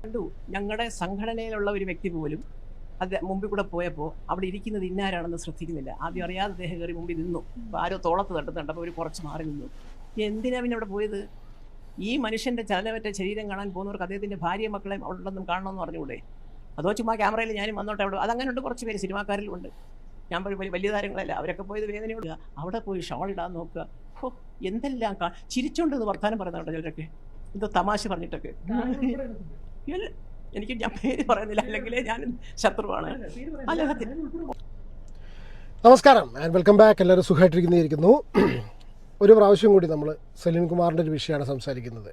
കണ്ടു. ഞങ്ങളുടെ സംഘടനയിലുള്ള ഒരു വ്യക്തി പോലും അത് മുമ്പിൽ കൂടെ പോയപ്പോൾ അവിടെ ഇരിക്കുന്നത് ഇന്നാരാണെന്ന് ശ്രദ്ധിക്കുന്നില്ല. ആദ്യം അറിയാതെ അദ്ദേഹം കയറി മുമ്പിൽ നിന്നു. അപ്പോൾ ആരോ തോളത്ത് തട്ടുന്നുണ്ടപ്പോൾ അവർ കുറച്ച് മാറി നിന്നു. എന്തിനാ പിന്നെ അവിടെ പോയത്? ഈ മനുഷ്യൻ്റെ ചലനമറ്റ ശരീരം കാണാൻ പോകുന്നവർക്ക് അദ്ദേഹത്തിൻ്റെ ഭാര്യ മക്കളെ അവിടെ ഉണ്ടെന്നും കാണണമെന്ന് പറഞ്ഞുകൂടെ? അതോ ചുമ്മാ ക്യാമറയിൽ ഞാനും വന്നോട്ടെ അവിടെ? അതങ്ങനെ ഉണ്ട്, കുറച്ച് പേര് സിനിമാക്കാരിലും ഉണ്ട്. ഞാൻ വലിയ താരങ്ങളല്ല, അവരൊക്കെ പോയത് വേദനയോട് അവിടെ പോയി ഷോൾ ഇടാൻ നോക്കുക. ഓ, എന്തെല്ലാം ചിരിച്ചോണ്ടെന്ന് വർത്താനം പറയുന്നുണ്ട് ചിലരൊക്കെ, എന്തോ തമാശ പറഞ്ഞിട്ടൊക്കെ. ഞാൻ പേര് പറയുന്നില്ല, അല്ലെങ്കിൽ ഞാൻ ശത്രുവാണ്. നമസ്കാരം ആൻഡ് വെൽക്കം ബാക്ക്. എല്ലാവരും സുഖമായിട്ടിരിക്കുന്നു. ഒരു പ്രാവശ്യം കൂടി നമ്മൾ സലീം കുമാറിൻ്റെ ഒരു വിഷയമാണ് സംസാരിക്കുന്നത്.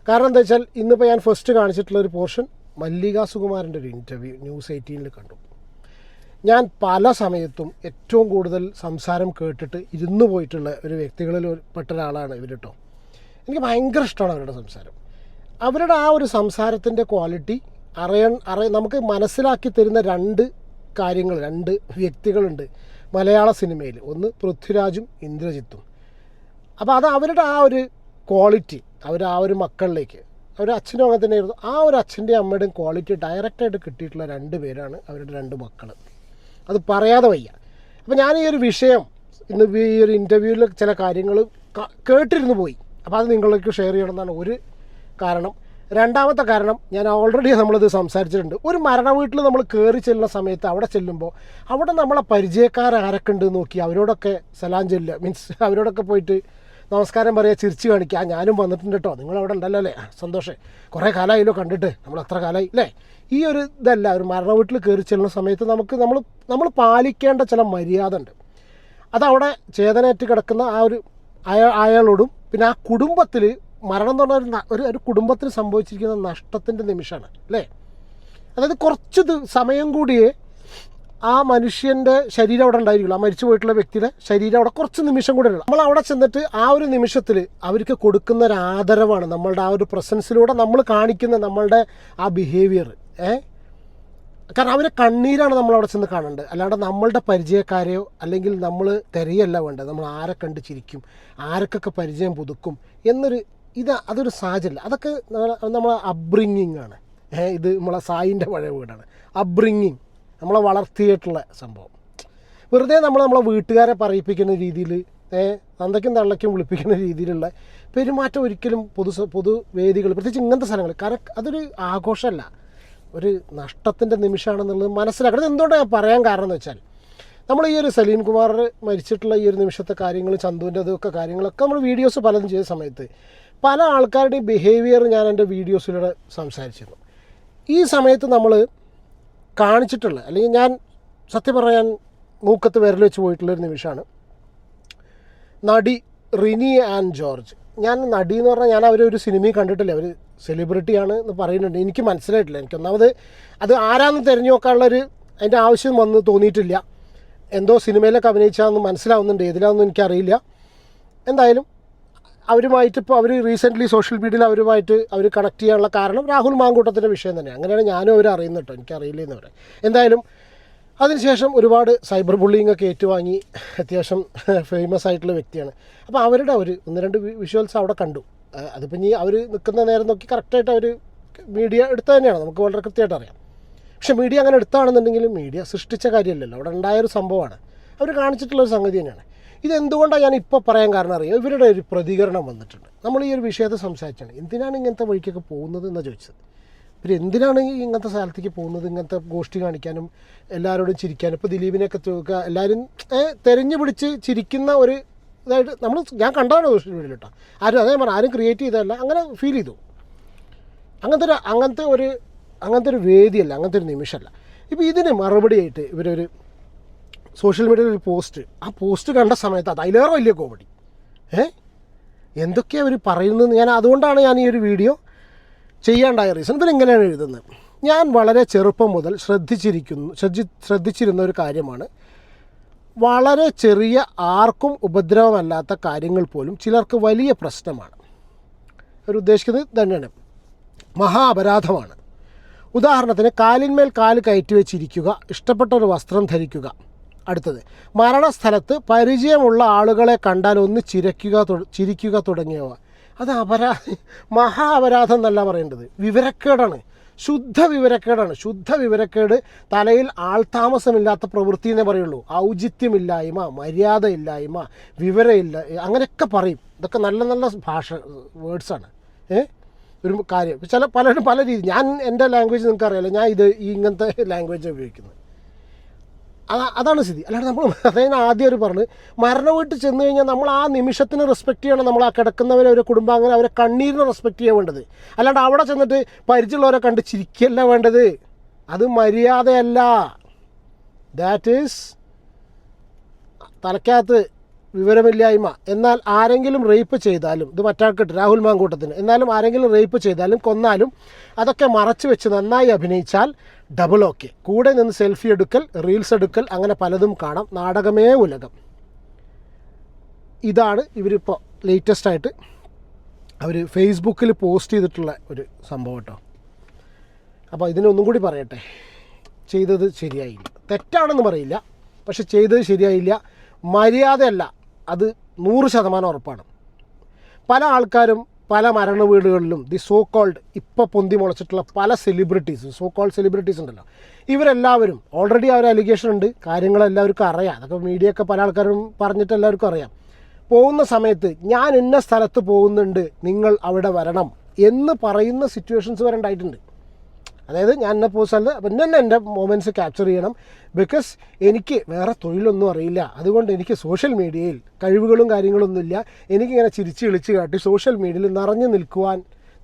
കാരണം എന്താ വെച്ചാൽ ഇന്നിപ്പോൾ ഞാൻ ഫസ്റ്റ് കാണിച്ചിട്ടുള്ളൊരു പോർഷൻ മല്ലിക സുകുമാരൻ്റെ ഒരു ഇൻ്റർവ്യൂ ന്യൂസ് 18 കണ്ടു. ഞാൻ പല സമയത്തും ഏറ്റവും കൂടുതൽ സംസാരം കേട്ടിട്ട് ഇരുന്നു പോയിട്ടുള്ള ഒരു വ്യക്തികളിൽ പെട്ട ഒരാളാണ് ഇവർ കേട്ടോ. എനിക്ക് ഭയങ്കര ഇഷ്ടമാണ് അവരുടെ സംസാരം. അവരുടെ ആ ഒരു സംസാരത്തിൻ്റെ ക്വാളിറ്റി നമുക്ക് മനസ്സിലാക്കി തരുന്ന രണ്ട് വ്യക്തികളുണ്ട് മലയാള സിനിമയിൽ. ഒന്ന് പൃഥ്വിരാജും ഇന്ദ്രജിത്തും. അപ്പോൾ അത് അവരുടെ ആ ഒരു ക്വാളിറ്റി, ആ ഒരു മക്കളിലേക്ക്, അവർ അച്ഛനും അങ്ങനെ തന്നെയായിരുന്നു, ആ ഒരു അച്ഛൻ്റെയും അമ്മയുടെയും ക്വാളിറ്റി ഡയറക്റ്റായിട്ട് കിട്ടിയിട്ടുള്ള രണ്ട് പേരാണ് അവരുടെ രണ്ട് മക്കൾ. അത് പറയാതെ വയ്യ. അപ്പോൾ ഞാൻ ഈ ഒരു വിഷയം ഇന്ന് ഈ ഒരു ഇൻ്റർവ്യൂവിൽ ചില കാര്യങ്ങൾ കേട്ടിരുന്നു പോയി. അപ്പോൾ അത് നിങ്ങളിലേക്ക് ഷെയർ ചെയ്യണമെന്നാണ് ഒരു കാരണം. രണ്ടാമത്തെ കാരണം, ഞാൻ ഓൾറെഡി നമ്മളിത് സംസാരിച്ചിട്ടുണ്ട്. ഒരു മരണ വീട്ടിൽ നമ്മൾ കയറി ചെല്ലുന്ന സമയത്ത് അവിടെ ചെല്ലുമ്പോൾ അവിടെ നമ്മളെ പരിചയക്കാരൊക്കെ ഉണ്ട് നോക്കി അവരോടൊക്കെ സലാം ചെല്ലുക, മീൻസ് അവരോടൊക്കെ പോയിട്ട് നമസ്കാരം പറയുക, ചിരിച്ച് കാണിക്കുക. ഞാനും വന്നിട്ടുണ്ട് കേട്ടോ, നിങ്ങളവിടെ ഉണ്ടല്ലോ അല്ലേ, സന്തോഷം, കുറേ കാലമായല്ലോ കണ്ടിട്ട്, നമ്മൾ എത്ര കാലമായി അല്ലേ. ഈ ഒരു ഇതല്ല, ഒരു മരണ വീട്ടിൽ കയറി ചെല്ലുന്ന സമയത്ത് നമ്മൾ പാലിക്കേണ്ട ചില മര്യാദ ഉണ്ട്. അതവിടെ ചേതനേറ്റ് കിടക്കുന്ന ആ ഒരു അയാളോടും പിന്നെ ആ കുടുംബത്തിൽ മരണം എന്ന് പറഞ്ഞ ഒരു കുടുംബത്തിന് സംഭവിച്ചിരിക്കുന്ന നഷ്ടത്തിൻ്റെ നിമിഷമാണ് അല്ലേ. അതായത് കുറച്ച് സമയം കൂടിയേ ആ മനുഷ്യൻ്റെ ശരീരം അവിടെ ഉണ്ടായിരിക്കുള്ളൂ, ആ മരിച്ചു പോയിട്ടുള്ള വ്യക്തിയുടെ ശരീരം അവിടെ കുറച്ച് നിമിഷം കൂടെ ഉള്ളൂ. നമ്മൾ അവിടെ ചെന്നിട്ട് ആ ഒരു നിമിഷത്തിൽ അവർക്ക് കൊടുക്കുന്ന ഒരു ആദരവാണ് നമ്മളുടെ ആ ഒരു പ്രസൻസിലൂടെ നമ്മൾ കാണിക്കുന്ന നമ്മളുടെ ആ ബിഹേവിയർ. കാരണം അവരെ കണ്ണീരാണ് നമ്മളവിടെ ചെന്ന് കാണേണ്ടത്, അല്ലാണ്ട് നമ്മളുടെ പരിചയക്കാരെയോ അല്ലെങ്കിൽ നമ്മൾ തിരയല്ല വേണ്ടത്. നമ്മൾ ആരെ കണ്ട് ചിരിക്കും, ആർക്കൊക്കെ പരിചയം പുതുക്കും എന്നൊരു അതൊരു സാഹചര്യം. അതൊക്കെ നമ്മളെ അപ്ബ്രിങ്ങിങ് ആണ്. ഇത് നമ്മളെ സായിൻ്റെ പഴയ വീടാണ്. അപ്ബ്രിങ്ങിങ് നമ്മളെ വളർത്തിയിട്ടുള്ള സംഭവം. വെറുതെ നമ്മളെ വീട്ടുകാരെ പറയിപ്പിക്കുന്ന രീതിയിൽ, തന്തയ്ക്കും തള്ളയ്ക്കും വിളിപ്പിക്കുന്ന രീതിയിലുള്ള പെരുമാറ്റം ഒരിക്കലും പൊതുവേദികൾ, പ്രത്യേകിച്ച് ഇങ്ങനത്തെ സ്ഥലങ്ങൾ, കാരണം അതൊരു ആഘോഷമല്ല, ഒരു നഷ്ടത്തിൻ്റെ നിമിഷമാണെന്നുള്ളത് മനസ്സിലാക്കണം. എന്തുകൊണ്ടാണ് ഞാൻ പറയാൻ കാരണം എന്ന് വെച്ചാൽ, നമ്മൾ ഈ ഒരു സലീം കുമാർ മരിച്ചിട്ടുള്ള ഈ ഒരു നിമിഷത്തെ കാര്യങ്ങൾ, ചന്തുവിൻ്റെ അതൊക്കെ കാര്യങ്ങളൊക്കെ നമ്മൾ വീഡിയോസ് പലതും ചെയ്ത സമയത്ത് പല ആൾക്കാരുടെയും ബിഹേവിയർ ഞാൻ എൻ്റെ വീഡിയോസിലൂടെ സംസാരിച്ചിരുന്നു. ഈ സമയത്ത് നമ്മൾ കാണിച്ചിട്ടുള്ള, അല്ലെങ്കിൽ ഞാൻ സത്യം പറയാൻ മൂക്കത്ത് വിരൽ വെച്ച് പോയിട്ടുള്ളൊരു നിമിഷമാണ് നടി റിനി ആൻഡ് ജോർജ്. ഞാൻ നടി എന്ന് പറഞ്ഞാൽ ഞാൻ അവരൊരു സിനിമയും കണ്ടിട്ടില്ല, അവർ സെലിബ്രിറ്റിയാണ് എന്ന് പറയുന്നുണ്ട്. എനിക്ക് മനസ്സിലായിട്ടില്ല. എനിക്കൊന്നാമത് അത് ആരാന്ന് തിരഞ്ഞു നോക്കാനുള്ളൊരു അതിൻ്റെ ആവശ്യം വന്ന് തോന്നിയിട്ടില്ല. എന്തോ സിനിമയിലൊക്കെ അഭിനയിച്ചാന്ന് മനസ്സിലാവുന്നുണ്ട്, ഏതിലാണെന്ന് എനിക്കറിയില്ല. എന്തായാലും അവരുമായിട്ട് ഇപ്പോൾ അവർ റീസെൻ്റ്ലി സോഷ്യൽ മീഡിയയിൽ അവർ കണക്ട് ചെയ്യാനുള്ള കാരണം രാഹുൽ മാങ്കൂട്ടത്തിൻ്റെ വിഷയം തന്നെയാണ്. അങ്ങനെയാണ് ഞാനും അവരെ അറിയുന്നത് കേട്ടോ, എനിക്കറിയില്ലെന്ന് പറയാം. എന്തായാലും അതിനുശേഷം ഒരുപാട് സൈബർ ബുള്ളിങ് ഒക്കെ ഏറ്റുവാങ്ങി അത്യാവശ്യം ഫേമസ് ആയിട്ടുള്ള വ്യക്തിയാണ്. അപ്പോൾ അവരുടെ ഒന്ന് രണ്ട് വിഷ്വൽസ് അവിടെ കണ്ടു. അതിപ്പോൾ ഇനി അവർ നിൽക്കുന്ന നേരം നോക്കി കറക്റ്റായിട്ട് അവർ മീഡിയ എടുത്ത തന്നെയാണ്, നമുക്ക് വളരെ കൃത്യമായിട്ട് അറിയാം. പക്ഷേ മീഡിയ അങ്ങനെ എടുത്താണെന്നുണ്ടെങ്കിലും മീഡിയ സൃഷ്ടിച്ച കാര്യമല്ലല്ലോ, അവിടെ ഉണ്ടായൊരു സംഭവമാണ്, അവർ കാണിച്ചിട്ടുള്ളൊരു സംഗതി തന്നെയാണ്. ഇതെന്തുകൊണ്ടാണ് ഞാൻ ഇപ്പോൾ പറയാൻ കാരണം അറിയാം, ഇവരുടെ ഒരു പ്രതികരണം വന്നിട്ടുണ്ട്. നമ്മൾ ഈ ഒരു വിഷയത്തെ സംസാരിച്ചാണ്, എന്തിനാണ് ഇങ്ങനത്തെ വഴിക്കൊക്കെ പോകുന്നത് എന്നാണ് ചോദിച്ചത്. പിന്നെ എന്തിനാണ് ഇങ്ങനത്തെ സ്ഥലത്തേക്ക് പോകുന്നത്, ഇങ്ങനത്തെ ഗോഷ്ഠി കാണിക്കാനും എല്ലാവരോടും ചിരിക്കാനും. ഇപ്പോൾ ദിലീപിനെയൊക്കെ എല്ലാവരും തെരഞ്ഞു പിടിച്ച് ചിരിക്കുന്ന ഒരു ഇതായിട്ട് ഞാൻ കണ്ടതാണ് സോഷ്യൽ മീഡിയയിൽ കേട്ടോ. ആരും ക്രിയേറ്റ് ചെയ്തതല്ല, അങ്ങനെ ഫീൽ ചെയ്തു. അങ്ങനത്തെ ഒരു വേദിയല്ല, അങ്ങനത്തെ ഒരു നിമിഷമല്ല. ഇപ്പോൾ ഇതിന് മറുപടിയായിട്ട് ഇവരൊരു സോഷ്യൽ മീഡിയയിൽ ഒരു ആ പോസ്റ്റ് കണ്ട സമയത്ത് അത് അതിലേറെ വലിയ കോമഡി. എന്തൊക്കെയാണ് അവർ പറയുന്നത്, അതുകൊണ്ടാണ് ഞാൻ ഈ ഒരു വീഡിയോ ചെയ്യാണ്ടായ റീസൺ. ഇവരിങ്ങനെയാണ് എഴുതുന്നത്: ഞാൻ വളരെ ചെറുപ്പം മുതൽ ശ്രദ്ധിച്ചിരുന്ന ഒരു കാര്യമാണ്, വളരെ ചെറിയ ആർക്കും ഉപദ്രവമല്ലാത്ത കാര്യങ്ങൾ പോലും ചിലർക്ക് വലിയ പ്രശ്നമാണ്. അവർ ഉദ്ദേശിക്കുന്നത് തന്നെയാണ്, മഹാ അപരാധമാണ്. ഉദാഹരണത്തിന് കാലിന്മേൽ കാല് കയറ്റി വെച്ചിരിക്കുക, ഇഷ്ടപ്പെട്ട ഒരു വസ്ത്രം ധരിക്കുക. അടുത്തത്, മരണസ്ഥലത്ത് പരിചയമുള്ള ആളുകളെ കണ്ടാൽ ഒന്ന് ചിരിക്കുക തുടങ്ങിയവ. അത് മഹാ അപരാധം എന്നല്ല പറയേണ്ടത്, വിവരക്കേടാണ്. ശുദ്ധ വിവരക്കേടാണ്. ശുദ്ധ വിവരക്കേട്, തലയിൽ ആൾതാമസമില്ലാത്ത പ്രവൃത്തി എന്നേ പറയുള്ളൂ. ഔചിത്യമില്ലായ്മ, മര്യാദയില്ലായ്മ, വിവരമില്ല, അങ്ങനെയൊക്കെ പറയും. ഇതൊക്കെ നല്ല നല്ല ഭാഷ വേർഡ്സാണ്. ഒരു കാര്യം പലരും പല രീതി. ഞാൻ എൻ്റെ ലാംഗ്വേജ് നിങ്ങൾക്കറിയാലോ, ഞാൻ ഇങ്ങനത്തെ ലാംഗ്വേജ് ഉപയോഗിക്കുന്നത്. അതാണ് സ്ഥിതി. അല്ലാണ്ട് നമ്മൾ അതായത് ആദ്യം അവർ പറഞ്ഞ് മരണ വീട്ടിൽ ചെന്ന് കഴിഞ്ഞാൽ നമ്മൾ ആ നിമിഷത്തിന് റെസ്പെക്റ്റ് ചെയ്യണം. നമ്മൾ ആ കിടക്കുന്നവരെ, അവരെ കുടുംബാംഗങ്ങളെ, അവരെ കണ്ണീരിനെ റെസ്പെക്റ്റ് ചെയ്യാൻ വേണ്ടത്. അല്ലാണ്ട് അവിടെ ചെന്നിട്ട് പരിചയമുള്ളവരെ കണ്ട് ചിരിക്കല്ല വേണ്ടത്. അത് മര്യാദയല്ല. ദാറ്റ് ഈസ് തലയ്ക്കകത്ത് വിവരമില്ലായ്മ. എന്നാൽ ആരെങ്കിലും റേപ്പ് ചെയ്താലും, ഇത് മറ്റാൾക്കിട്ട് രാഹുൽ മാങ്കൂട്ടത്തിന്, എന്നാലും ആരെങ്കിലും റേപ്പ് ചെയ്താലും കൊന്നാലും അതൊക്കെ മറച്ചു വെച്ച് നന്നായി അഭിനയിച്ചാൽ ഡബിൾ ഓക്കെ. കൂടെ നിന്ന് സെൽഫി എടുക്കൽ, റീൽസ് എടുക്കൽ, അങ്ങനെ പലതും കാണാം. നാടകമേ ഉലകം. ഇതാണ് ഇവരിപ്പോൾ ലേറ്റസ്റ്റായിട്ട് അവർ ഫേസ്ബുക്കിൽ പോസ്റ്റ് ചെയ്തിട്ടുള്ള ഒരു സംഭവം കേട്ടോ. അപ്പോൾ ഇതിനൊന്നും കൂടി പറയട്ടെ, ചെയ്തത് ശരിയായില്ല. തെറ്റാണെന്ന് പറയില്ല, പക്ഷെ ചെയ്തത് ശരിയായില്ല, മര്യാദയല്ല. അത് 100% ഉറപ്പാണ്. പല ആൾക്കാരും പല മരണ വീടുകളിലും സോ കോൾഡ് ഇപ്പോൾ പൊന്തി മുളച്ചിട്ടുള്ള പല സെലിബ്രിറ്റീസ്, സോ കോൾഡ് സെലിബ്രിറ്റീസ് ഉണ്ടല്ലോ, ഇവരെല്ലാവരും ഓൾറെഡി അവർ അലിഗേഷൻ ഉണ്ട്, കാര്യങ്ങളെല്ലാവർക്കും അറിയാം. അതൊക്കെ മീഡിയ ഒക്കെ പല ആൾക്കാരും പറഞ്ഞിട്ട് എല്ലാവർക്കും അറിയാം. പോകുന്ന സമയത്ത് ഞാൻ ഇന്ന സ്ഥലത്ത് പോകുന്നുണ്ട്, നിങ്ങൾ അവിടെ വരണം എന്ന് പറയുന്ന സിറ്റുവേഷൻസ് വരെ ഉണ്ടായിട്ടുണ്ട്. അതായത് ഞാൻ എന്നെ പോകുന്ന സ്ഥലത്ത് അപ്പം തന്നെ എൻ്റെ മൊമെൻറ്റ്സ് ക്യാപ്ചർ ചെയ്യണം. ബിക്കോസ് എനിക്ക് വേറെ തൊഴിലൊന്നും അറിയില്ല, അതുകൊണ്ട് എനിക്ക് സോഷ്യൽ മീഡിയയിൽ കഴിവുകളും കാര്യങ്ങളൊന്നുമില്ല. എനിക്കിങ്ങനെ ചിരിച്ച് വിളിച്ച് കാട്ടി സോഷ്യൽ മീഡിയയിൽ നിറഞ്ഞു നിൽക്കുവാൻ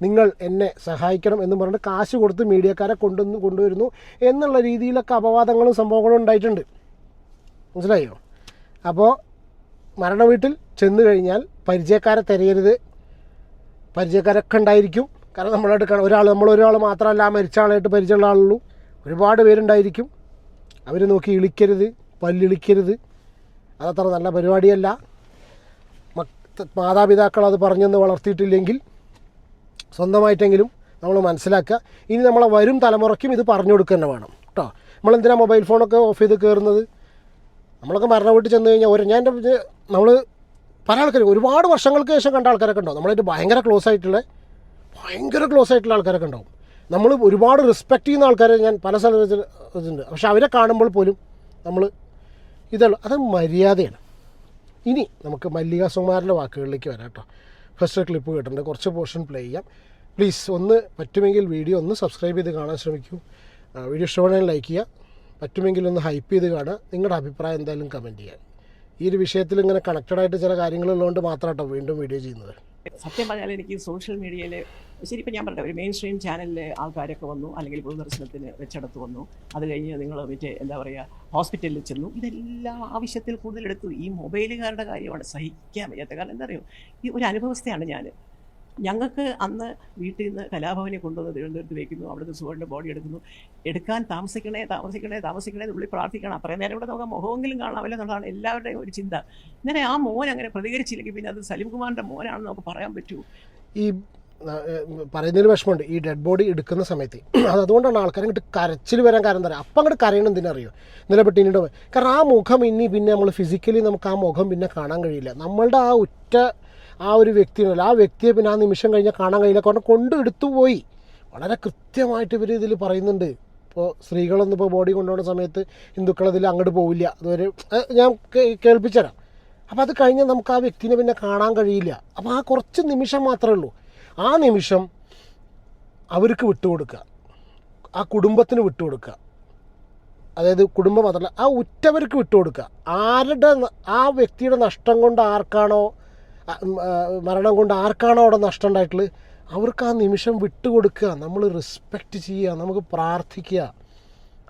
നിങ്ങൾ എന്നെ സഹായിക്കണം എന്ന് പറഞ്ഞിട്ട് കാശ് കൊടുത്ത് മീഡിയക്കാരെ കൊണ്ടുവരുന്നു എന്നുള്ള രീതിയിലൊക്കെ അപവാദങ്ങളും സംഭവങ്ങളും ഉണ്ടായിട്ടുണ്ട്. മനസ്സിലായോ? അപ്പോൾ മരണ വീട്ടിൽ ചെന്ന് കഴിഞ്ഞാൽ പരിചയക്കാരെ തിരയരുത്. പരിചയക്കാരൊക്കെ ഉണ്ടായിരിക്കും. കാരണം നമ്മളൊരാൾ മാത്രമല്ല ആ മരിച്ച ആളായിട്ട് പരിചയമുള്ള ആളുള്ളൂ. ഒരുപാട് പേരുണ്ടായിരിക്കും. അവർ നോക്കി ഇളിക്കരുത്, പല്ലിളിക്കരുത്. അതത്ര നല്ല പരിപാടിയല്ല. മാതാപിതാക്കൾ അത് പറഞ്ഞെന്ന് വളർത്തിയിട്ടില്ലെങ്കിൽ സ്വന്തമായിട്ടെങ്കിലും നമ്മൾ മനസ്സിലാക്കുക. ഇനി നമ്മളെ വരും തലമുറയ്ക്കും ഇത് പറഞ്ഞു കൊടുക്കുക തന്നെ വേണം കേട്ടോ. നമ്മളെന്തിനാ മൊബൈൽ ഫോണൊക്കെ ഓഫ് ചെയ്ത് കയറുന്നത്? നമ്മളൊക്കെ മരണ വീട്ടിൽ ചെന്ന് കഴിഞ്ഞാൽ നമ്മൾ പല ആൾക്കാരും ഒരുപാട് വർഷങ്ങൾക്ക് ശേഷം കണ്ട ആൾക്കാരൊക്കെ ഉണ്ടാവും. നമ്മളായിട്ട് ഭയങ്കര ക്ലോസ് ആയിട്ടുള്ള ആൾക്കാരൊക്കെ ഉണ്ടാവും. നമ്മൾ ഒരുപാട് റെസ്പെക്റ്റ് ചെയ്യുന്ന ആൾക്കാരെ ഞാൻ പല സ്ഥലത്തുണ്ട്. പക്ഷെ അവരെ കാണുമ്പോൾ പോലും നമ്മൾ അത് മര്യാദയാണ്. ഇനി നമുക്ക് മല്ലിക സുകുമാരൻ്റെ വാക്കുകളിലേക്ക് വരാം കേട്ടോ. ഫസ്റ്റ് ക്ലിപ്പ് കേട്ടിട്ടുണ്ട്, കുറച്ച് പോർഷൻ പ്ലേ ചെയ്യാം. പ്ലീസ് ഒന്ന് പറ്റുമെങ്കിൽ വീഡിയോ ഒന്ന് സബ്സ്ക്രൈബ് ചെയ്ത് കാണാൻ ശ്രമിക്കൂ. വീഡിയോ ഇഷ്ടമാണെങ്കിൽ ലൈക്ക് ചെയ്യുക, പറ്റുമെങ്കിൽ ഒന്ന് ഹൈപ്പ് ചെയ്ത് കാണുക. നിങ്ങളുടെ അഭിപ്രായം എന്തായാലും കമൻറ്റ് ചെയ്യുക. ഈ ഒരു വിഷയത്തിൽ ഇങ്ങനെ കണക്റ്റഡായിട്ട് ചില കാര്യങ്ങളുള്ളതുകൊണ്ട് മാത്രം കേട്ടോ വീണ്ടും വീഡിയോ ചെയ്യുന്നത്. സത്യം പറഞ്ഞാൽ എനിക്ക് സോഷ്യൽ മീഡിയയിൽ ശരി, ഇപ്പം ഞാൻ പറഞ്ഞ ഒരു മെയിൻ സ്ട്രീം ചാനലിലെ ആൾക്കാരൊക്കെ വന്നു, അല്ലെങ്കിൽ പൊതുദർശനത്തിന് വെച്ചെടുത്ത് വന്നു. അത് കഴിഞ്ഞ് നിങ്ങൾ എന്താ പറയുക, ഹോസ്പിറ്റലിൽ ചെന്നു. ഇതെല്ലാം ആവശ്യത്തിൽ കൂടുതലെടുത്തു. ഈ മൊബൈലുകാരുടെ കാര്യമാണ് സഹിക്കാൻ വയ്യാത്ത. കാരണം എന്താ പറയുക, ഈ ഒരു അനുഭവസ്ഥയാണ് ഞാൻ. ഞങ്ങൾക്ക് അന്ന് വീട്ടിൽ നിന്ന് കലാഭവനെ കൊണ്ടുവന്ന് തിരുവനന്തപുരത്ത് വയ്ക്കുന്നു. അവിടുന്ന് സുഖൻ്റെ ബോഡി എടുക്കാൻ താമസിക്കണേ ഉള്ളിൽ പ്രാർത്ഥിക്കണം. അത്രയും നേരം ഇവിടെ നമുക്ക് മുഖമെങ്കിലും കാണാമല്ലോ എന്നുള്ളതാണ് എല്ലാവരുടെയും ഒരു ചിന്ത. ഇങ്ങനെ ആ മോൻ അങ്ങനെ പ്രതികരിച്ചില്ലെങ്കിൽ പിന്നെ അത് സലീംകുമാറിൻ്റെ മോനാണെന്ന് നമുക്ക് പറയാൻ പറ്റുമോ? ഈ പറയുന്നതിന് വിഷമമുണ്ട്. ഈ ഡെഡ് ബോഡി എടുക്കുന്ന സമയത്ത് അതുകൊണ്ടാണ് ആൾക്കാർ ഇങ്ങോട്ട് കരച്ചിൽ വരാൻ കാരണം എന്താ പറയുക, അപ്പം അങ്ങോട്ട് കരയണം എന്തിനറിയോ, നിലപെട്ടിൻ്റെ. കാരണം ആ മുഖം പിന്നെ നമ്മൾ ഫിസിക്കലി നമുക്ക് ആ മുഖം പിന്നെ കാണാൻ കഴിയില്ല. നമ്മളുടെ ആ ഒരു വ്യക്തിയുണ്ടല്ലോ, ആ വ്യക്തിയെ പിന്നെ ആ നിമിഷം കഴിഞ്ഞാൽ കാണാൻ കഴിയില്ല. കാരണം കൊണ്ടെടുത്തു പോയി. വളരെ കൃത്യമായിട്ട് ഇവർ ഇതിൽ പറയുന്നുണ്ട്. ഇപ്പോൾ സ്ത്രീകളൊന്നും ഇപ്പോൾ ബോഡി കൊണ്ടുപോകുന്ന സമയത്ത് ഹിന്ദുക്കളതിൽ അങ്ങോട്ട് പോവില്ല. അതുവരെ ഞാൻ കേൾപ്പിച്ചുതരാം. അപ്പോൾ അത് കഴിഞ്ഞാൽ നമുക്ക് ആ വ്യക്തിനെ പിന്നെ കാണാൻ കഴിയില്ല. അപ്പോൾ ആ കുറച്ച് നിമിഷം മാത്രമേ ഉള്ളൂ. ആ നിമിഷം അവർക്ക് വിട്ടുകൊടുക്കുക, ആ കുടുംബത്തിന് വിട്ടുകൊടുക്കുക. അതായത് കുടുംബം മാത്രമല്ല, ആ ഉറ്റവർക്ക് വിട്ടുകൊടുക്കുക. ആ വ്യക്തിയുടെ നഷ്ടം കൊണ്ട് മരണം കൊണ്ട് ആർക്കാണോ അവിടെ നഷ്ടം ഉണ്ടായിട്ടുള്ളത് അവർക്ക് ആ നിമിഷം വിട്ടുകൊടുക്കുക. നമ്മൾ റെസ്പെക്റ്റ് ചെയ്യുക, നമുക്ക് പ്രാർത്ഥിക്കുക.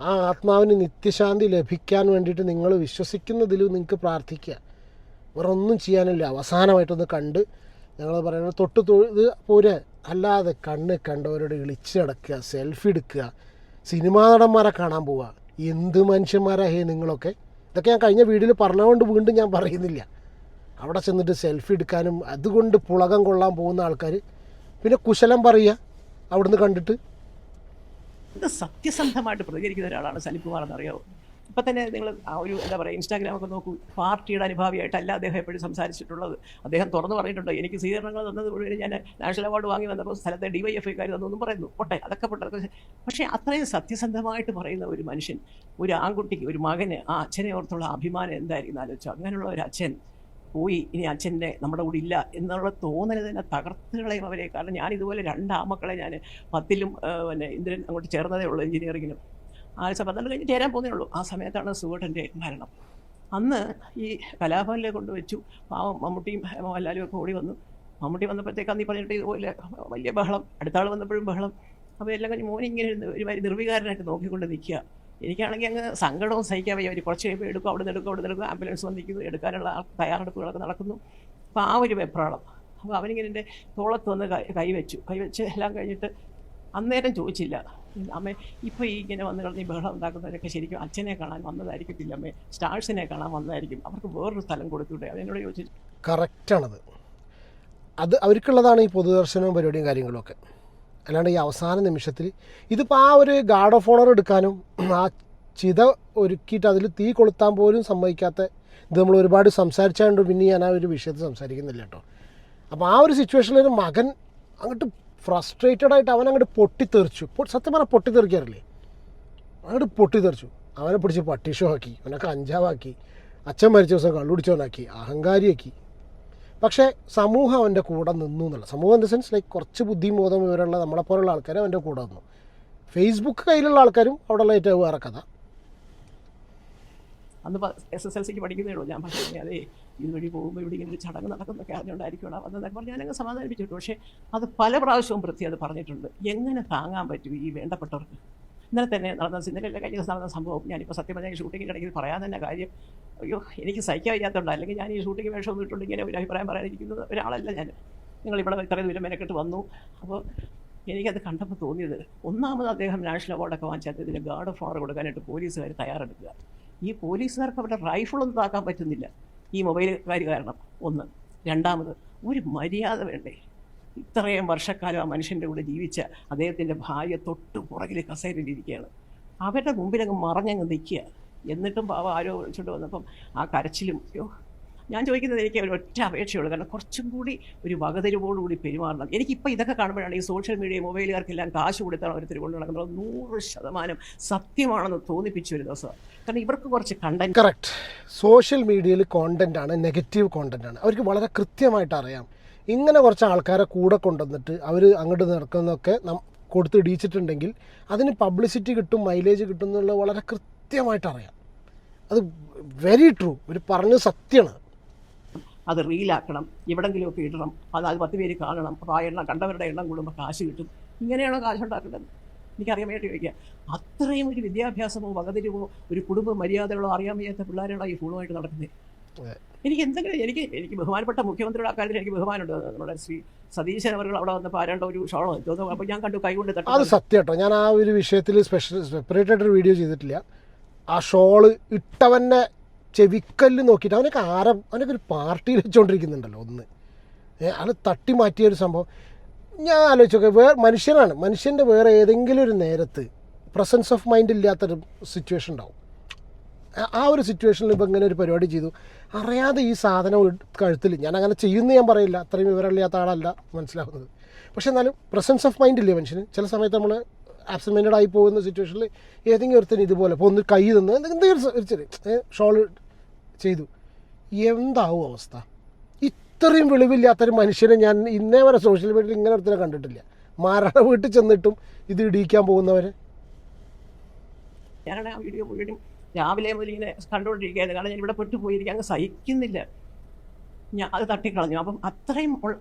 ആ ആത്മാവിന് നിത്യശാന്തി ലഭിക്കാൻ വേണ്ടിയിട്ട് നിങ്ങൾ വിശ്വസിക്കുന്നതിൽ നിങ്ങൾക്ക് പ്രാർത്ഥിക്കുക. വേറെ ഒന്നും ചെയ്യാനില്ല. അവസാനമായിട്ടൊന്ന് കണ്ട് ഞങ്ങൾ പറയുന്നത് തൊഴുത് പോരെ. അല്ലാതെ കണ്ടവരോട് ഇളിച്ച് നടക്കുക, സെൽഫി എടുക്കുക, സിനിമാ നടന്മാരെ കാണാൻ പോവുക. എന്ത് മനുഷ്യന്മാരാ നിങ്ങളൊക്കെ. ഇതൊക്കെ ഞാൻ കഴിഞ്ഞ വീഡിയോയിൽ പറഞ്ഞതുകൊണ്ട് വീണ്ടും ഞാൻ പറയുന്നില്ല. അവിടെ ചെന്നിട്ട് സെൽഫി എടുക്കാനും അതുകൊണ്ട് പുളകം കൊള്ളാൻ പോകുന്ന ആൾക്കാർ പിന്നെ കുശലം പറയുക അവിടുന്ന് കണ്ടിട്ട്. ഇത് സത്യസന്ധമായിട്ട് പ്രതികരിക്കുന്ന ഒരാളാണ് സലീംകുമാർ എന്നറിയാമോ. ഇപ്പം തന്നെ നിങ്ങൾ ആ ഒരു എന്താ പറയുക ഇൻസ്റ്റാഗ്രാമൊക്കെ നോക്കൂ, പാർട്ടിയുടെ അനുഭാവിയായിട്ടല്ല അദ്ദേഹം എപ്പോഴും സംസാരിച്ചിട്ടുള്ളത്. അദ്ദേഹം തുറന്നു പറഞ്ഞിട്ടുണ്ട്, എനിക്ക് സ്വീകരണങ്ങൾ തന്നത് മുഴുവൻ ഞാൻ നാഷണൽ അവാർഡ് വാങ്ങി വന്നപ്പോൾ സ്ഥലത്തെ DYFIക്കാർ തന്നൊന്നും പറയുന്നു. അതൊക്കെ പൊട്ടെ. പക്ഷേ അത്രയും സത്യസന്ധമായിട്ട് പറയുന്ന ഒരു മനുഷ്യൻ, ഒരു ആൺകുട്ടിക്ക്, ഒരു മകന് ആ അച്ഛനെ ഓർത്തുള്ള അഭിമാനം എന്തായിരിക്കും ആലോചിച്ചു. അങ്ങനെയുള്ള ഒരു അച്ഛൻ പോയി, ഇനി അച്ഛൻ്റെ നമ്മുടെ കൂടെ ഇല്ല എന്നുള്ള തോന്നൽ തന്നെ തകർത്ത് കളയും അവരെ. കാരണം ഞാൻ ഇതുപോലെ 2 ആമക്കളെ ഞാൻ 10ലും പിന്നെ ഇന്ദ്രൻ അങ്ങോട്ട് ചേർന്നതേ ഉള്ളൂ എഞ്ചിനീയറിങ്ങിനും. 12 കഴിഞ്ഞ് ചേരാൻ പോകുന്നേ ഉള്ളൂ. ആ സമയത്താണ് സുഗതൻ്റെ മരണം. അന്ന് ഈ കലാഭവനിലേക്ക് കൊണ്ടുവച്ചു. പാവം മമ്മൂട്ടിയും മോഹൻലാലും ഒക്കെ ഓടി വന്നു. മമ്മൂട്ടി വന്നപ്പോഴത്തേക്ക് അന്ന് പറഞ്ഞിട്ട് ഇതുപോലെ വലിയ ബഹളം, അടുത്ത ആൾ വന്നപ്പോഴും ബഹളം. അപ്പോൾ എല്ലാം കഴിഞ്ഞ് മോനെ ഇങ്ങനെ ഒരു നിർവികാരനായിട്ട് നോക്കിക്കൊണ്ട് നിൽക്കുക. എനിക്കാണെങ്കിൽ അങ്ങ് സങ്കടവും സഹിക്കാൻ വയ്യ. അവർ കുറച്ച് കഴിയുമ്പോൾ എടുക്കും, അവിടെ നിന്ന് എടുക്കും, ആംബുലൻസ് വന്നിരിക്കുന്നു, എടുക്കാനുള്ള തയ്യാറെടുപ്പുകളൊക്കെ നടക്കുന്നു. അപ്പോൾ ആ ഒരു വെപ്രാളം. അപ്പോൾ അവനിങ്ങനെ എൻ്റെ തോളത്ത് വന്ന് കൈവച്ച് എല്ലാം കഴിഞ്ഞിട്ട് അന്നേരം ചോദിച്ചില്ല, അമ്മേ ഇപ്പോൾ ഈ ഇങ്ങനെ വന്ന് കളഞ്ഞ് ബഹളം ഉണ്ടാക്കുന്നവരൊക്കെ ശരിക്കും അച്ഛനെ കാണാൻ വന്നതായിരിക്കത്തില്ല അമ്മേ, സ്റ്റാർസിനെ കാണാൻ വന്നതായിരിക്കും, അവർക്ക് വേറൊരു സ്ഥലം കൊടുത്തൂടെ? അവനോട് ചോദിച്ചു. കറക്റ്റാണത്. അത് അവർക്കുള്ളതാണ് ഈ പൊതുദർശനവും പരിപാടിയും കാര്യങ്ങളൊക്കെ. അല്ലാണ്ട് ഈ അവസാന നിമിഷത്തിൽ ഇതിപ്പോൾ ആ ഒരു ഗാർഡ് ഓഫ് ഓണർ എടുക്കാനും ആ ചിത ഒരുക്കിയിട്ട് അതിൽ തീ കൊളുത്താൻ പോലും സമ്മതിക്കാത്ത ഇത് നമ്മൾ ഒരുപാട് സംസാരിച്ചുകൊണ്ട് പിന്നെ ഞാൻ ആ ഒരു വിഷയത്തിൽ സംസാരിക്കുന്നില്ല കേട്ടോ. അപ്പോൾ ആ ഒരു സിറ്റുവേഷനിൽ ഒരു മകൻ അങ്ങോട്ട് ഫ്രസ്ട്രേറ്റഡ് ആയിട്ട് അവൻ അങ്ങോട്ട് പൊട്ടിത്തെറിച്ചു. സത്യം പറഞ്ഞാൽ പൊട്ടിത്തെറിക്കാറില്ലേ, അങ്ങോട്ട് പൊട്ടിത്തെറിച്ചു. അവനെ പിടിച്ച് പട്ടിഷോ ആക്കി, അവനൊക്കെ അഞ്ചാവാക്കി, അച്ഛൻ മരിച്ച ദിവസം കള്ളുപിടിച്ചവനാക്കി, അഹങ്കാരിയാക്കി. പക്ഷേ സമൂഹം അവൻ്റെ കൂടെ നിന്നു എന്നുള്ള, സമൂഹം ഇൻ ദ സെൻസ് ലൈക്ക് കുറച്ച് ബുദ്ധിയും ബോധം വിവരമുള്ള നമ്മളെപ്പോലുള്ള ആൾക്കാർ അവൻ്റെ കൂടെ നിന്നു. ഫേസ്ബുക്ക് കയ്യിലുള്ള ആൾക്കാരും അവിടെയുള്ള ഏറ്റവും വേറെ കഥ. അന്ന് SSLCക്ക് പഠിക്കുന്നേ ഉള്ളൂ. ഞാൻ പറഞ്ഞു, അതേ ഇതുവഴി പോകുമ്പോൾ ഇവിടെ ഇങ്ങനെ ഒരു ചടങ്ങ് നടക്കുന്നൊക്കെ അറിഞ്ഞുകൊണ്ടായിരിക്കണം വന്നതൊക്കെ പറഞ്ഞ് ഞാനങ്ങ് സമാധാനിപ്പിച്ചിട്ടു. പക്ഷേ അത് പല പ്രാവശ്യവും അത് പറഞ്ഞിട്ടുണ്ട്. എങ്ങനെ താങ്ങാൻ പറ്റും ഈ വേണ്ടപ്പെട്ടവർക്ക്? ഇന്നലെ തന്നെ ഇന്നലെ കഴിഞ്ഞ ദിവസം നടന്ന സംഭവം ഞാനിപ്പോൾ സത്യം പറഞ്ഞാൽ ഷൂട്ടിങ്ങിൻ്റെ ഇടയ്ക്ക് പറയാൻ തന്നെ കാര്യം, അയ്യോ എനിക്ക് സഹിക്കാൻ വയ്യാത്തതുകൊണ്ട്. അല്ലെങ്കിൽ ഞാൻ ഈ ഷൂട്ടിങ് വേഷമൊന്നും ഇട്ടുകൊണ്ട് ഇങ്ങനെ ഒരു അഭിപ്രായം പറയാനിരിക്കുന്നത് ഒരാളല്ല ഞാൻ. നിങ്ങളിവിടെ ഇത്രയും ദൂരം മെനക്കെട്ട് വന്നു. അപ്പോൾ എനിക്കത് കണ്ടപ്പോൾ തോന്നിയത്, ഒന്നാമത് അദ്ദേഹം നാഷണൽ അവാർഡൊക്കെ വാങ്ങിച്ചാൽ ഇതിന് ഗാർഡ് ഓഫ് ഓണർ കൊടുക്കാനായിട്ട് പോലീസുകാർ തയ്യാറെടുക്കുക. ഈ പോലീസുകാർക്ക് അവരുടെ റൈഫിളൊന്നും താക്കാൻ പറ്റുന്നില്ല ഈ മൊബൈലുകാർ കാരണം. ഒന്ന്. രണ്ടാമത്, ഒരു മര്യാദ വേണ്ടേ? ഇത്രയും വർഷക്കാലം ആ മനുഷ്യൻ്റെ കൂടെ ജീവിച്ച അദ്ദേഹത്തിൻ്റെ ഭാര്യ തൊട്ട് പുറകിൽ കസേരയിലിരിക്കുകയാണ്. അവരുടെ മുമ്പിലങ്ങ് മറഞ്ഞങ്ങ് നിൽക്കുക. എന്നിട്ടും പാവം ആരോ വിളിച്ചുകൊണ്ട് വന്നപ്പം ആ കരച്ചിലും, അയ്യോ ഞാൻ ചോദിക്കുന്നത്, എനിക്ക് ഒരു ഒറ്റ അപേക്ഷയുള്ളൂ. കാരണം കുറച്ചും കൂടി ഒരു വകതിരിവോടുകൂടി പെരുമാറണം. എനിക്കിപ്പോൾ ഇതൊക്കെ കാണുമ്പോഴാണ് ഈ സോഷ്യൽ മീഡിയ മൊബൈലുകാർക്കെല്ലാം കാശ് കൊടുത്താണ് അവർ തിരുവോണ്ട് നടക്കുന്നത്. 100% സത്യമാണെന്ന് തോന്നിപ്പിച്ച ഒരു ദിവസമാണ്. കാരണം ഇവർക്ക് കുറച്ച് കണ്ടന്റ്. കറക്റ്റ്. സോഷ്യൽ മീഡിയയിൽ കോണ്ടൻ്റാണ്, നെഗറ്റീവ് കോണ്ടൻ്റാണ്. അവർക്ക് വളരെ കൃത്യമായിട്ട് അറിയാം. ഇങ്ങനെ കുറച്ച് ആൾക്കാരെ കൂടെ കൊണ്ടുവന്നിട്ട് അവർ അങ്ങോട്ട് നടക്കുന്നതൊക്കെ കൊടുത്തിടിച്ചിട്ടുണ്ടെങ്കിൽ അതിന് പബ്ലിസിറ്റി കിട്ടും, മൈലേജ് കിട്ടും എന്നുള്ളത് വളരെ കൃത്യമായിട്ട് അറിയാം. അത് വെരി ട്രൂ. ഇവർ പറഞ്ഞ സത്യമാണ്. അത് റീലാക്കണം, എവിടെങ്കിലുമൊക്കെ ഇടണം, അത് 10 പേര് കാണണം. അപ്പോൾ ആ എണ്ണം കണ്ടവരുടെ എണ്ണം കൂടുമ്പോൾ കാശ് കിട്ടും. ഇങ്ങനെയാണോ കാശുണ്ടാക്കേണ്ടത്? എനിക്കറിയാൻ വേണ്ടി ചോദിക്കുക. അത്രയും ഒരു വിദ്യാഭ്യാസമോ വകതിരിവോ ഒരു കുടുംബ മര്യാദകളോ അറിയാൻ വയ്യാത്ത പിള്ളേരാണ് ഈ ഫോണുമായിട്ട് നടക്കുന്നത്. എനിക്ക് എന്തെങ്കിലും എനിക്ക് ബഹുമാനപ്പെട്ട മുഖ്യമന്ത്രിയുടെ അക്കാര്യത്തിൽ എനിക്ക് ബഹുമാനമുണ്ട്. നമ്മുടെ ശ്രീ സതീശൻ അവർ അവിടെ വന്നപ്പോൾ ആരാണ്ട് ഒരു ഷോളോ തോന്നുന്നു. അപ്പോൾ ഞാൻ കണ്ടു കൈകൊണ്ട് തട്ടും. അത് സത്യം കേട്ടോ. ഞാൻ ആ ഒരു വിഷയത്തിൽ സെപ്പറേറ്റ് ആയിട്ടൊരു വീഡിയോ ചെയ്തിട്ടില്ല. ആ ഷോള് ഇട്ടവനെ ചെവിക്കല്ല് നോക്കിയിട്ട് അവനൊക്കെ ഒരു പാർട്ടിയിൽ വെച്ചുകൊണ്ടിരിക്കുന്നുണ്ടല്ലോ. ഒന്ന് അത് തട്ടി മാറ്റിയൊരു സംഭവം ഞാൻ ആലോചിച്ചൊക്കെ. മനുഷ്യനാണ്, മനുഷ്യൻ്റെ വേറെ ഏതെങ്കിലും ഒരു നേരത്ത് പ്രസൻസ് ഓഫ് മൈൻഡ് ഇല്ലാത്തൊരു സിറ്റുവേഷൻ ഉണ്ടാവും. ആ ഒരു സിറ്റുവേഷനിൽ ഇപ്പോൾ ഇങ്ങനെ ഒരു പരിപാടി ചെയ്തു, അറിയാതെ ഈ സാധനം കഴുത്തിൽ, ഞാൻ അങ്ങനെ ചെയ്യുമെന്ന് ഞാൻ പറയില്ല, അത്രയും വിവരമില്ലാത്ത ആളല്ല മനസ്സിലാവുന്നത്. പക്ഷെ എന്നാലും പ്രസൻസ് ഓഫ് മൈൻഡ് ഇല്ലേ മനുഷ്യന്? ചില സമയത്ത് നമ്മൾ ആബ്സെൻ്റ് മൈൻഡഡ് ആയി പോകുന്ന സിറ്റുവേഷനിൽ ഏതെങ്കിലും ഒരുത്തന് ഇതുപോലെ ഇപ്പോൾ ഒന്ന് കൈ നിന്ന് എന്തെങ്കിലും ഷോൾ ചെയ്തു, എന്താവും അവസ്ഥ? ഇത്രയും വെളിവില്ലാത്തൊരു മനുഷ്യനെ ഞാൻ ഇന്നേ വരെ സോഷ്യൽ മീഡിയയിൽ ഇങ്ങനെ ഒരുത്തനെ കണ്ടിട്ടില്ല. മരണ വീട്ടിൽ ചെന്നിട്ടും ഇത് ഇടിയിക്കാൻ പോകുന്നവരെ. ഞാനാണ് ആ വീഡിയോ മുഴുവനും രാവിലെ മുതൽ ഇങ്ങനെ കണ്ടുകൊണ്ടിരിക്കുകയായിരുന്നു. കാരണം ഞാൻ ഇവിടെ പെട്ടുപോയിരിക്കുക, അങ്ങ് സഹിക്കുന്നില്ല. ഞാൻ അത് തട്ടിക്കളഞ്ഞു. അപ്പം അത്രയും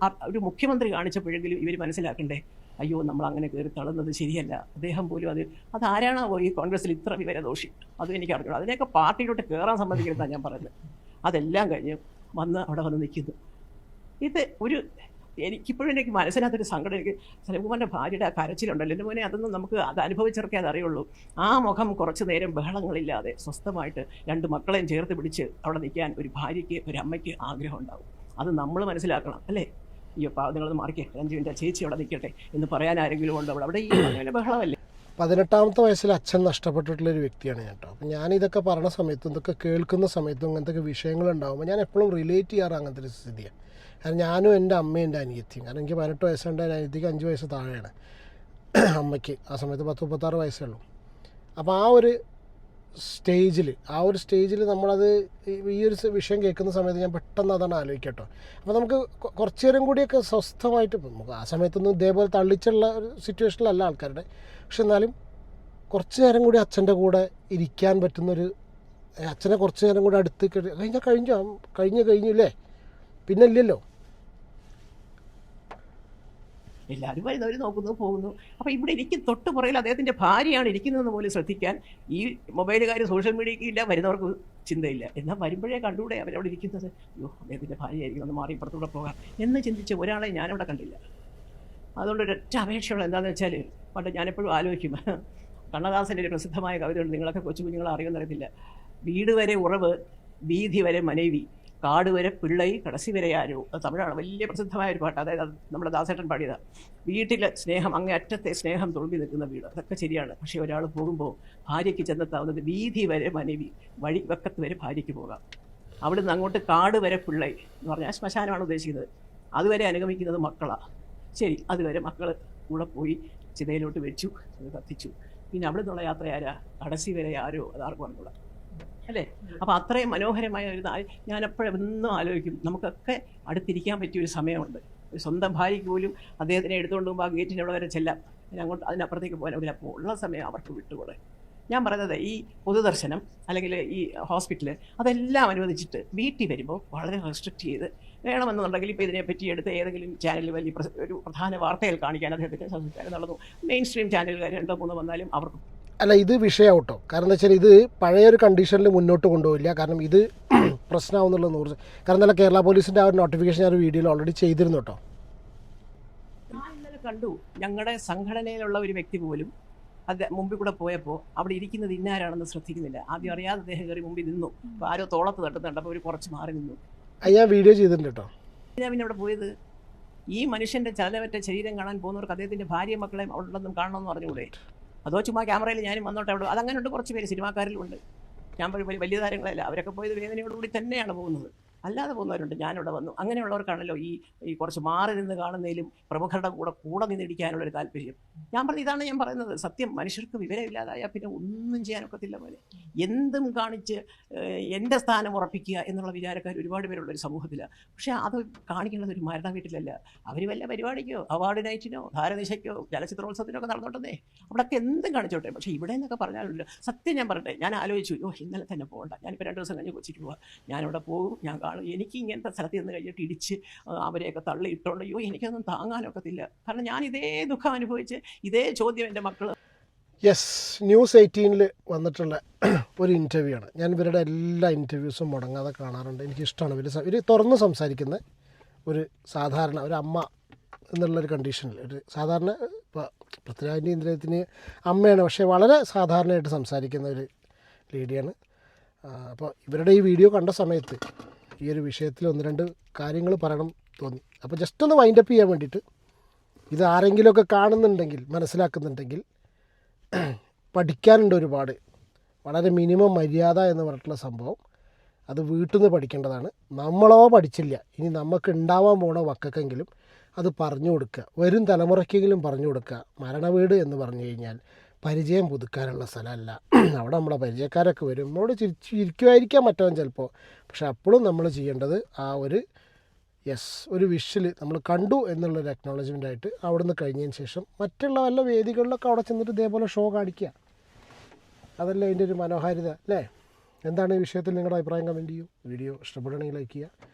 ഒരു മുഖ്യമന്ത്രി കാണിച്ചപ്പോഴെങ്കിലും ഇവർ മനസ്സിലാക്കണ്ടേ, അയ്യോ നമ്മൾ അങ്ങനെ കയറി തള്ളുന്നത് ശരിയല്ല. അദ്ദേഹം പോലും അതാരാണോ ഈ കോൺഗ്രസ്സിൽ ഇത്ര വിവരദോഷി, അതും എനിക്ക് അറിഞ്ഞു. അതിനെയൊക്കെ പാർട്ടിയിലോട്ട് കയറാൻ സമ്മതിക്കരുതാണ് ഞാൻ പറയുന്നത്. അതെല്ലാം കഴിഞ്ഞ് അവിടെ വന്ന് നിൽക്കുന്നു. ഇത് എനിക്കിപ്പോഴും എനിക്ക് മനസ്സിനകത്തൊരു സങ്കടം. എനിക്ക് സലീംകുമാറിൻ്റെ ഭാര്യയുടെ ആ കരച്ചിലുണ്ടല്ലോ, എൻ്റെ മോനെ, അതൊന്നും നമുക്ക് അത് അനുഭവിച്ചിറക്കേ അതറിയുള്ളൂ. ആ മുഖം കുറച്ച് നേരം ബഹളങ്ങളില്ലാതെ സ്വസ്ഥമായിട്ട് 2 മക്കളെയും ചേർത്ത് പിടിച്ച് അവിടെ നിൽക്കാൻ ഒരു ഭാര്യയ്ക്ക്, ഒരു അമ്മയ്ക്ക് ആഗ്രഹം ഉണ്ടാവും. അത് നമ്മൾ മനസ്സിലാക്കണം, അല്ലേ? അയ്യോ നിങ്ങളത് മാറിക്കേ, 5 മിനിറ്റ് ചേച്ചി അവിടെ നിൽക്കട്ടെ എന്ന് പറയാൻ ആരെങ്കിലും ഉണ്ടോ? അവിടെ ഈ ബഹളമല്ലേ. 18ാമത്തെ വയസ്സിൽ അച്ഛൻ നഷ്ടപ്പെട്ടിട്ടുള്ളൊരു വ്യക്തിയാണ് ഞാൻ കേട്ടോ. അപ്പം ഞാനിതൊക്കെ പറയുന്ന സമയത്തും ഇതൊക്കെ കേൾക്കുന്ന സമയത്തും അങ്ങനത്തെ വിഷയങ്ങളുണ്ടാകുമ്പോൾ ഞാൻ എപ്പോഴും റിലേറ്റ് ചെയ്യാറ് അങ്ങനത്തെ ഒരു സ്ഥിതിയാണ്. കാരണം ഞാനും എൻ്റെ അമ്മയും എൻ്റെ അനിയത്തിയും, കാരണം എനിക്ക് 18 വയസ്സുണ്ട്, എൻ്റെ അനിയത്തിക്ക് 5 വയസ്സ് താഴെയാണ്, അമ്മയ്ക്ക് ആ സമയത്ത് 36 വയസ്സേ ഉള്ളൂ. അപ്പോൾ ആ ഒരു സ്റ്റേജിൽ നമ്മളത് ഈ ഒരു വിഷയം കേൾക്കുന്ന സമയത്ത് ഞാൻ പെട്ടെന്ന് അതാണ് ആലോചിക്കുക കേട്ടോ. അപ്പോൾ നമുക്ക് കുറച്ച് നേരം കൂടിയൊക്കെ സ്വസ്ഥമായിട്ട്, നമുക്ക് ആ സമയത്തൊന്നും ഇതേപോലെ തള്ളിച്ചുള്ള ഒരു സിറ്റുവേഷനിലല്ല ആൾക്കാരുടെ, പക്ഷെ എന്നാലും കുറച്ച് നേരം കൂടി അച്ഛൻ്റെ കൂടെ ഇരിക്കാൻ പറ്റുന്നൊരു, അച്ഛനെ കുറച്ച് നേരം കൂടി അടുത്ത് കഴിഞ്ഞില്ലേ, പിന്നെ ഇല്ലല്ലോ. എല്ലാവരും വരുന്നവർ നോക്കുന്നു പോകുന്നു. അപ്പോൾ ഇവിടെ ഇരിക്കും തൊട്ട് പുറകിൽ അദ്ദേഹത്തിൻ്റെ ഭാര്യയാണ് ഇരിക്കുന്നതെന്ന് പോലും ശ്രദ്ധിക്കാൻ ഈ മൊബൈലുകാർ സോഷ്യൽ മീഡിയയ്ക്ക് ഇല്ല, വരുന്നവർക്ക് ചിന്തയില്ല. എന്നാൽ വരുമ്പോഴേ കണ്ടുകൂടെ അവരവിടെ ഇരിക്കുന്നത്, അയ്യോ അദ്ദേഹത്തിൻ്റെ ഭാര്യയായിരിക്കും, ഒന്ന് മാറി ഇപ്പുറത്തൂടെ പോകാം എന്ന് ചിന്തിച്ച് ഒരാളെ ഞാനവിടെ കണ്ടില്ല. അതുകൊണ്ട് ഒരൊറ്റ അപേക്ഷയുള്ള എന്താണെന്ന് വെച്ചാൽ, പണ്ട് ഞാനെപ്പോഴും ആലോചിക്കും, കണ്ണദാസൻ്റെ ഒരു പ്രസിദ്ധമായ കവിതയുണ്ട്, നിങ്ങളൊക്കെ കൊച്ചു കുഞ്ഞുങ്ങളെ അറിയുമെന്നറിയത്തില്ല. വീട് വരെ ഉറവ്, വീഥി വരെ മനേവി, കാട് വരെ പിള്ളൈ, കടസി വരെ ആരോ. അത് തമിഴാണ്, വലിയ പ്രസിദ്ധമായ ഒരു പാട്ട്. അതായത് അത് നമ്മുടെ ദാസേട്ടൻ പാടിയതാണ്. വീട്ടിലെ സ്നേഹം, അങ്ങേ അറ്റത്തെ സ്നേഹം തുളുമ്പി നിൽക്കുന്ന വീട്, അതൊക്കെ ശരിയാണ്. പക്ഷേ ഒരാൾ പോകുമ്പോൾ ഭാര്യയ്ക്ക് ചെന്നെത്താവുന്നത് വീഥി വരെ മനേവി, വഴി വക്കത്ത് വരെ ഭാര്യയ്ക്ക് പോകാം. അവിടുന്ന് അങ്ങോട്ട് കാട് വരെ പിള്ളൈ എന്ന് പറഞ്ഞാൽ ശ്മശാനമാണ് ഉദ്ദേശിക്കുന്നത്. അതുവരെ അനുഗമിക്കുന്നത് മക്കളാണ്. ശരി, അതുവരെ മക്കൾ കൂടെ പോയി ചിതയിലോട്ട് വെച്ചു, അത് കത്തിച്ചു. പിന്നെ അവിടെ നിന്നുള്ള യാത്ര ആരാ? കടസി വരെ ആരോ, അതാർക്കും പറഞ്ഞൂടാ അല്ലേ? അപ്പോൾ അത്രയും മനോഹരമായ ഒരു ഞാനെപ്പോഴും എന്നും ആലോചിക്കും, നമുക്കൊക്കെ അടുത്തിരിക്കാൻ പറ്റിയൊരു സമയമുണ്ട്. ഒരു സ്വന്തം ഭാര്യയ്ക്ക് പോലും അദ്ദേഹത്തിനെ എടുത്തുകൊണ്ട് പോകുമ്പോൾ ആ ഗേറ്റിൻ്റെ അവിടെ വരെ ചെല്ലാം, അങ്ങോട്ട് അതിനപ്പുറത്തേക്ക് പോകാൻ അപ്പോൾ ഉള്ള സമയം അവർക്ക് വിട്ടുകൂടെ. ഞാൻ പറയുന്നത് ഈ പൊതുദർശനം അല്ലെങ്കിൽ ഈ ഹോസ്പിറ്റൽ അതെല്ലാം അനുവദിച്ചിട്ട് വീട്ടിൽ വരുമ്പോൾ വളരെ റെസ്ട്രിക്റ്റ് ചെയ്ത് വേണമെന്നുണ്ടെങ്കിൽ ഇപ്പോൾ ഇതിനെപ്പറ്റി എടുത്ത് ഏതെങ്കിലും ചാനലിൽ വലിയ ഒരു പ്രധാന വാർത്തകൾ കാണിക്കാൻ അദ്ദേഹത്തിന് സംസാരം നടന്നു. മെയിൻ സ്ട്രീം ചാനലുകാർ 2-3 വന്നാലും അവർക്ക് അല്ല, ഇത് വിഷയമാവട്ടോ. കാരണം എന്താ വെച്ചാൽ ഇത് പഴയൊരു കണ്ടീഷനിൽ മുന്നോട്ട് കൊണ്ടുപോയില്ല. കാരണം ഇത് പ്രശ്നമാവുന്നുള്ളത് 100%. കാരണം നല്ല കേരള പോലീസിൻ്റെ ആ ഒരു നോട്ടിഫിക്കേഷൻ ആ ഒരു വീഡിയോയിൽ ഓൾറെഡി ചെയ്തിരുന്നു കേട്ടോ. ഞാൻ ഇന്നലെ കണ്ടു, ഞങ്ങളുടെ സംഘടനയിലുള്ള ഒരു വ്യക്തി പോലും അത് മുമ്പിൽ കൂടെ പോയപ്പോൾ അവിടെ ഇരിക്കുന്നത് ഇന്നാരാണെന്ന് ശ്രദ്ധിക്കുന്നില്ല. ആദ്യം അറിയാതെ അദ്ദേഹം കയറി മുമ്പിൽ നിന്നു. അപ്പോൾ ആരോ തോളത്ത് തട്ടുന്നുണ്ട്, അപ്പോൾ ഒരു കുറച്ച് മാറി നിന്നു. ഞാൻ വീഡിയോ ചെയ്തിട്ടുണ്ട് കേട്ടോ. ഞാൻ പിന്നെ അവിടെ പോയത് ഈ മനുഷ്യൻ്റെ ചലനമറ്റ ശരീരം കാണാൻ പോകുന്നവർക്ക് അദ്ദേഹത്തിൻ്റെ ഭാര്യയും മക്കളെയും അവിടെ ഉണ്ടെന്നും കാണണമെന്ന് പറഞ്ഞുകൂടെ? അതോ ചുമ്മാ ക്യാമറയിൽ ഞാനും വന്നോട്ടെ അവിടെ? അതങ്ങനെയുണ്ട്, കുറച്ച് പേര് സിനിമാക്കാരിലുണ്ട്. ഞാൻ വലിയ താരങ്ങളല്ല, അവരൊക്കെ പോയത് വേദനയോടുകൂടി തന്നെയാണ് പോകുന്നത്. അല്ലാതെ പോകുന്നവരുണ്ട്. ഞാനിവിടെ വന്നു. അങ്ങനെയുള്ളവർക്കാണല്ലോ ഈ കുറച്ച് മാറി നിന്ന് കാണുന്നതിലും പ്രമുഖരുടെ കൂടെ നിന്നിടിക്കാനുള്ളൊരു താല്പര്യം. ഇതാണ് ഞാൻ പറയുന്നത്. സത്യം, മനുഷ്യർക്ക് വിവരമില്ലാതായാൽ പിന്നെ ഒന്നും ചെയ്യാനൊക്കത്തില്ല പോലെ. എന്തും കാണിച്ച് എൻ്റെ സ്ഥാനം ഉറപ്പിക്കുക എന്നുള്ള വിചാരക്കാർ ഒരുപാട് പേരുള്ളൊരു സമൂഹത്തിലാണ്. പക്ഷേ അത് കാണിക്കേണ്ടത് ഒരു മരണ വീട്ടിലല്ല. അവർ വല്ല പരിപാടിക്കോ അവാർഡ് നൈറ്റിനോ ധാരനിശയ്ക്കോ ചലച്ചിത്രോത്സവത്തിനോ ഒക്കെ നടന്നോട്ടെ, അവിടെയൊക്കെ എന്തും കാണിച്ചോട്ടെ. പക്ഷേ ഇവിടെ നിന്നൊക്കെ പറഞ്ഞാലുണ്ടല്ലോ, സത്യം ഞാൻ പറയട്ടെ, ഞാൻ ആലോചിച്ചു, ഇന്നലെ തന്നെ പോകണ്ട, ഞാനിപ്പോൾ 2 ദിവസം കഴിഞ്ഞ് കൊച്ചിക്ക് പോവാം, ഞാനിവിടെ പോകും, ഞാൻ കാണും. എനിക്ക് ഇങ്ങനത്തെ സ്ഥലത്ത് നിന്ന് കഴിഞ്ഞിട്ട് ഇടിച്ച് അവരെയൊക്കെ തള്ളിയിട്ടുണ്ടോ? എനിക്കൊന്നും താങ്ങാനൊക്കത്തില്ല. കാരണം ഞാൻ ഇതേ ദുഃഖം അനുഭവിച്ച് ഇതേ ചോദ്യം എൻ്റെ മക്കൾ. യെസ്, ന്യൂസ് 18 വന്നിട്ടുള്ള ഒരു ഇൻ്റർവ്യൂ ആണ്. ഞാൻ ഇവരുടെ എല്ലാ ഇൻ്റർവ്യൂസും മുടങ്ങാതെ കാണാറുണ്ട്. എനിക്കിഷ്ടമാണ് ഇവർ തുറന്ന് സംസാരിക്കുന്ന ഒരു സാധാരണ ഒരു അമ്മ എന്നുള്ളൊരു കണ്ടീഷനിൽ ഒരു സാധാരണ, ഇപ്പോൾ പൃഥ്വിരാജിൻ്റെ ഇന്ദ്രജിത്തിന് അമ്മയാണ്, പക്ഷേ വളരെ സാധാരണയായിട്ട് സംസാരിക്കുന്ന ഒരു ലേഡിയാണ്. അപ്പോൾ ഇവരുടെ ഈ വീഡിയോ കണ്ട സമയത്ത് ഈ ഒരു വിഷയത്തിൽ 1-2 കാര്യങ്ങൾ പറയണം തോന്നി. അപ്പോൾ ജസ്റ്റ് ഒന്ന് വൈൻഡപ്പ് ചെയ്യാൻ വേണ്ടിയിട്ട്, ഇത് ആരെങ്കിലുമൊക്കെ കാണുന്നുണ്ടെങ്കിൽ, മനസ്സിലാക്കുന്നുണ്ടെങ്കിൽ, പഠിക്കാനുണ്ട് ഒരുപാട്. വളരെ മിനിമം മര്യാദ എന്ന് പറഞ്ഞിട്ടുള്ള സംഭവം അത് വീട്ടിൽ നിന്ന് പഠിക്കേണ്ടതാണ്. നമ്മളോ പഠിച്ചില്ല, ഇനി നമുക്ക് ഉണ്ടാവാൻ പോണ മക്കൾക്കെങ്കിലും അത് പറഞ്ഞു കൊടുക്കുക, വരും തലമുറയ്ക്കെങ്കിലും പറഞ്ഞു കൊടുക്കുക. മരണവീട് എന്ന് പറഞ്ഞു കഴിഞ്ഞാൽ പരിചയം പുതുക്കാനുള്ള സ്ഥലമല്ല. അവിടെ നമ്മളെ പരിചയക്കാരൊക്കെ വരും, നമ്മളോട് ചിരിക്കുമായിരിക്കാം മറ്റവൻ ചിലപ്പോൾ. പക്ഷെ അപ്പോഴും നമ്മൾ ചെയ്യേണ്ടത് ആ ഒരു വിഷ്വൽ നമ്മൾ കണ്ടു എന്നുള്ളൊരു അക്നോളജ്മെൻ്റ് ആയിട്ട് അവിടെ നിന്ന് കഴിഞ്ഞതിന് ശേഷം മറ്റുള്ള വല്ല വേദികളിലൊക്കെ അവിടെ ചെന്നിട്ട് ഇതേപോലെ ഷോ കാണിക്കുക. അതല്ലേ അതിൻ്റെ ഒരു മനോഹാരിത അല്ലേ? എന്താണ് ഈ വിഷയത്തിൽ നിങ്ങളുടെ അഭിപ്രായം? കമൻറ്റ് ചെയ്യൂ. വീഡിയോ ഇഷ്ടപ്പെടുകയാണെങ്കിൽ ലൈക്ക് ചെയ്യുക.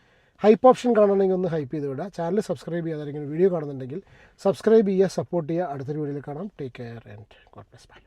ഹൈപ്പ് ഓപ്ഷൻ കാണണമെങ്കിൽ ഒന്ന് ഹൈപ്പ് ചെയ്ത് വിടുക. ചാനൽ സബ്സ്ക്രൈബ് ചെയ്യാതെ വീഡിയോ കാണുന്നുണ്ടെങ്കിൽ സബ്സ്ക്രൈബ് ചെയ്യുക, സപ്പോർട്ട് ചെയ്യുക. അടുത്തൊരു വീഡിയോയിൽ കാണാം. Take care and god bless. By.